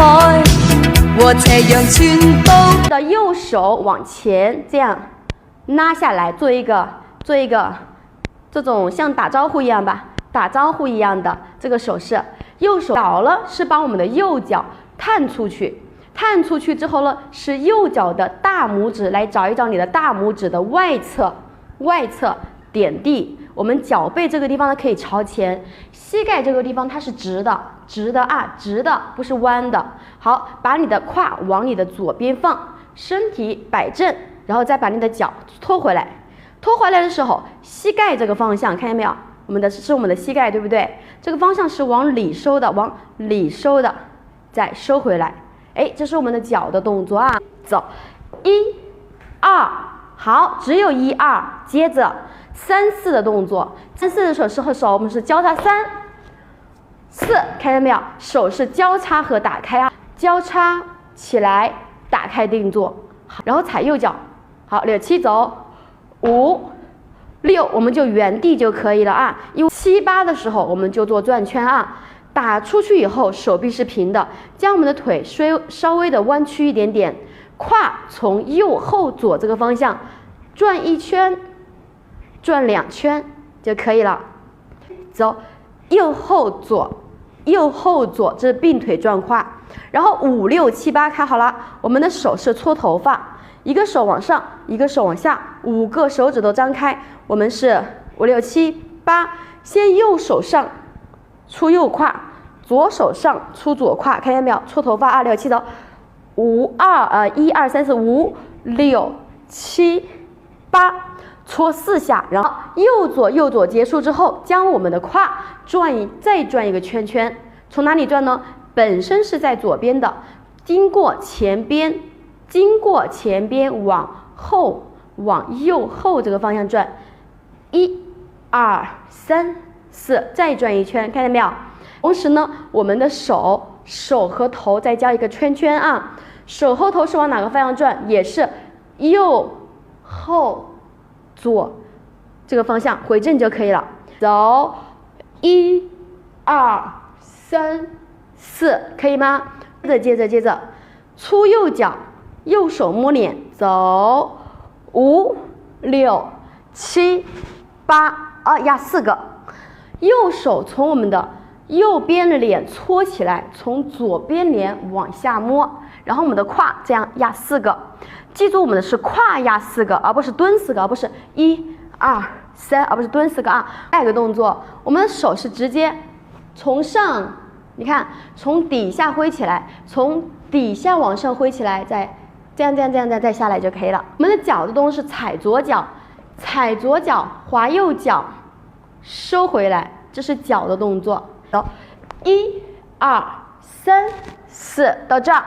海和斜阳全部。的右手往前这样拉下来，做一个这种像打招呼一样吧，打招呼一样的这个手势。右手倒了是把我们的右脚探出去，探出去之后呢，是右脚的大拇指来找一找你的大拇指的外侧点地。我们脚背这个地方呢可以朝前，膝盖这个地方它是直的啊，直的不是弯的。好，把你的胯往你的左边放，身体摆正，然后再把你的脚拖回来。拖回来的时候，膝盖这个方向看见没有？我们的膝盖，对不对？这个方向是往里收的，再收回来。哎，这是我们的脚的动作啊。走，1、2，好，只有1、2，接着3、4的动作。3、4的手我们是交叉3、4，看见没有？手是交叉和打开啊，交叉起来，打开定做，然后踩右脚。好，6、7走，5、6，我们就原地就可以了啊。因为7、8的时候我们就做转圈啊。打出去以后，手臂是平的，将我们的腿稍微的弯曲一点点，胯从右后左这个方向转1圈，转2圈就可以了。走，右后左，这是并腿转胯。然后5、6、7、8看好了，我们的手是搓头发，一个手往上，一个手往下，5个手指头张开。我们是5、6、7、8，先右手上出右胯，左手上出左胯，看见没有？搓头发啊，6、7走，1、2、3、4、5、6、7、8，搓4下，然后右左结束之后，将我们的胯再转一个圈圈。从哪里转呢？本身是在左边的，经过前边往右后这个方向转，1、2、3、4，再转一圈，看见没有？同时呢，我们的手和头再交一个圈圈啊，手和头是往哪个方向转？也是右后左这个方向回正就可以了。走，1、2、3、4，可以吗？接着，出右脚，右手摸脸，走，5、6、7、8，压4个。右手从我们的右边的脸搓起来，从左边脸往下摸，然后我们的胯这样压4个。记住，我们的是胯压4个，而不是蹲4个，而不是1、2、3，而不是蹲4个啊。下一个动作，我们的手是直接从上，你看，从底下挥起来，从底下往上挥起来，再这样再下来就可以了。我们的脚的动作是踩左脚，滑右脚，收回来，这是脚的动作。走，1、2、3、4，到这儿。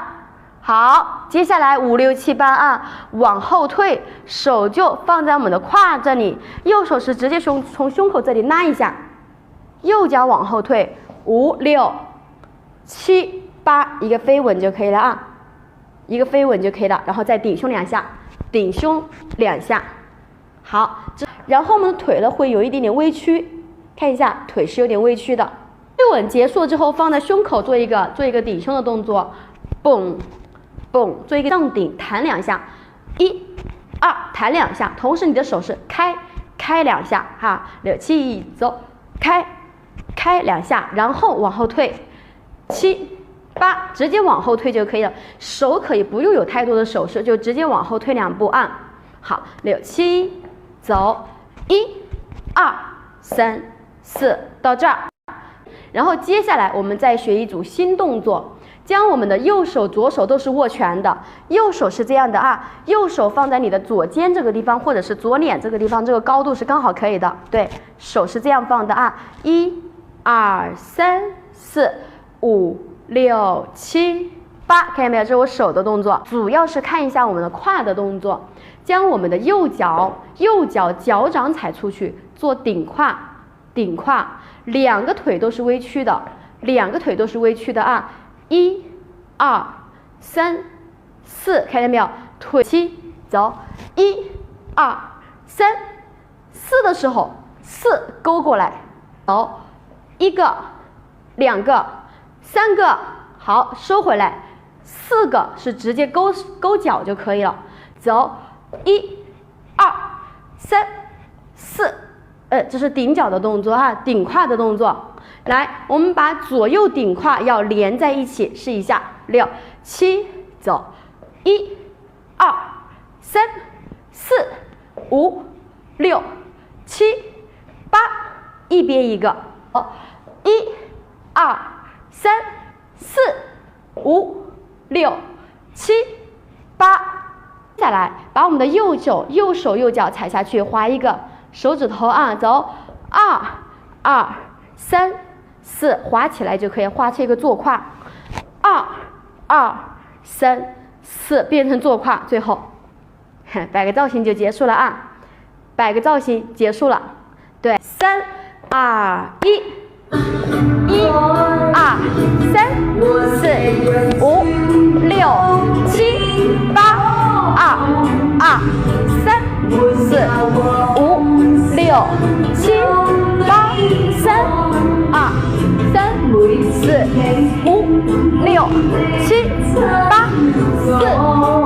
好，接下来5、6、7、8啊，往后退，手就放在我们的胯这里，右手是直接从胸口这里拉一下，右脚往后退，5、6、7、8，一个飞吻就可以了啊，然后再顶胸2下，好，然后我们的腿呢会有一点点微曲，看一下腿是有点微曲的。飞吻结束之后，放在胸口做一个顶胸的动作，蹦，做一个上顶弹2下，1、2弹2下，同时你的手是开2下哈，6、7走，开2下，然后往后退，7、8直接往后退就可以了，手可以不用有太多的手势，就直接往后退2步啊。好，6、7走，1、2、3、4到这儿。然后接下来我们再学一组新动作，将我们的右手左手都是握拳的，右手是这样的啊，右手放在你的左肩这个地方，或者是左脸这个地方，这个高度是刚好可以的，对，手是这样放的啊，1、2、3、4、5、6、7、8，看见没有？这是我手的动作，主要是看一下我们的胯的动作，将我们的右脚脚掌踩出去，做顶胯，两个腿都是微曲的，啊，1、2、3、4，看见没有？腿7走，1、2、3、4的时候，4勾过来，走，1个、2个、3个，好，收回来，4个是直接勾脚就可以了。走，1、2、3、4，这是顶脚的动作哈，顶胯的动作。来，我们把左右顶胯要连在一起，试一下，6、7，走，1、2、3、4、5、6、7、8，一边一个，1、2、3、4、5、6、7、8。接下来把我们的右手右脚踩下去，划一个手指头啊，走，2、2、3、4，划起来就可以画出一个坐胯，2、2、3、4，变成坐胯，最后摆个造型就结束了啊，摆个造型结束了。对，3、2、1，1、2、3、4、5、6、7、8，2、2、3、4、5、6、7、8，3、2、3、4、5、6、7、8、4、